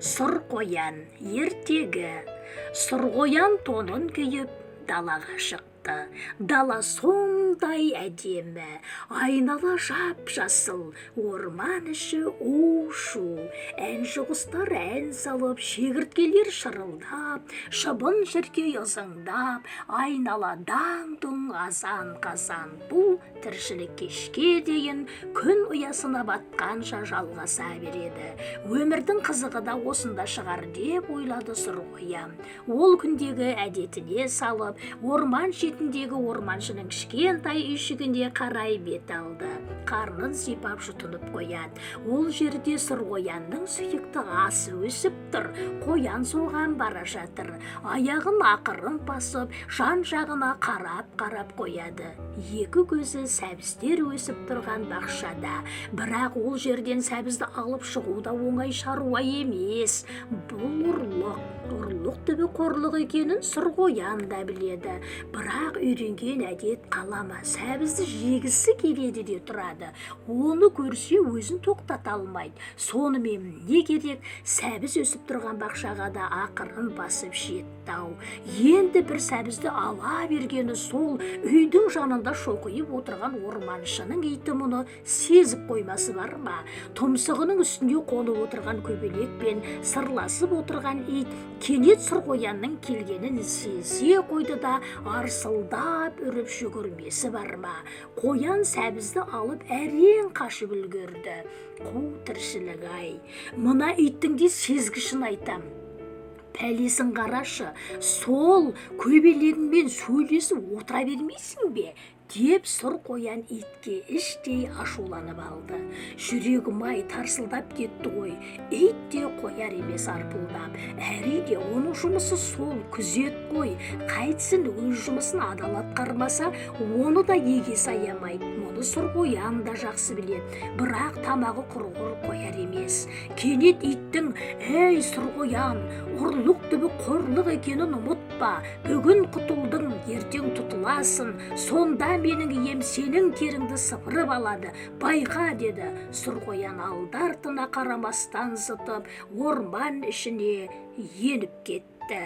Сұр қоян ертегі. Сұр қоян тонын киіп далаға шықты. Дала сондай әдемі, айнала жап-жасыл, орман іші у-шу. Әнші құстар ән салып, шегірткелер шырылдап, шыбын шіркей ызыңдап, айнала даң-дұң азан-қазан. Бұл тіршілік кешке дейін күн ұясына батқанша жалғаса береді. Өмірдің қызығы да осында шығар деп ойлады Сұр қоян. Ол күндегі әдетіне салып, орман шетіндегі орманшының кішкентай үйшігіне қарай бет алды. Қарнын сипап жұтынып қояды. Ол жерде Сұр қоянның сүйікті асы өсіп тұр. Қоян соған бара жатыр. Аяғын ақырын басып, жан-жағына қарап қояды. Екі көзі сәбіздер өсіп тұрған бақшада. Бірақ ол жерден сәбізді алып шығуда оңай шаруа емес. Бұл ұрлық түбі қорлық екенін Сұр қоян да біледі. Бірақ үйренген әдет қалама, сәбізді жегісі келеді де тұрады. Оны көрсе өзін тоқтата алмайды. Сонымен не керек, сәбіз өсіп тұрған бақшаға да ақырын басып жетті-ау. Енді бір сәбізді ала бергені сол үйдің жанында шоқиып отырған орманшының иті мұны сезіп қоймасы бар ма? Тұмсығының үстінде қонып отырған көбелекпен сырласып отырған ит кенет Сұр қоянның келгенін сезе қойды да арсылдап үріп жүгірмесі бар ма? Қоян сәбізді алып әрең қашып үлгерді. Қу тіршілік-ай, мына иттің де сезгішін айтам. Пәлесін қарашы, сол көбелегіңмен сөйлесіп отыра бермейсің бе? Деп Сұр қоян итке іштей ашуланып алды. Жүрегім-ай тарсылдап кетті ғой. Ит те қояр емес арпылдап. Әрине оның жұмысы сол күзет қой. Қайтсын өз жұмысын адал атқармаса, оны да егес аямайды. Мұны Сұр қоян да жақсы біледі. Бірақ тамағы құрғыр қояр емес. Кенет иттің: "Ей Сұр қоян, ұрлық түбі қорлық екенін ұмытпа. Бүгін құтылдың, ертең тұтыласың. Сонда менің ием сенің теріңді сыпырып алады. Байқа", деді. Сұр қоян алды-артына қарамастан зытып орман ішіне еніп кетті.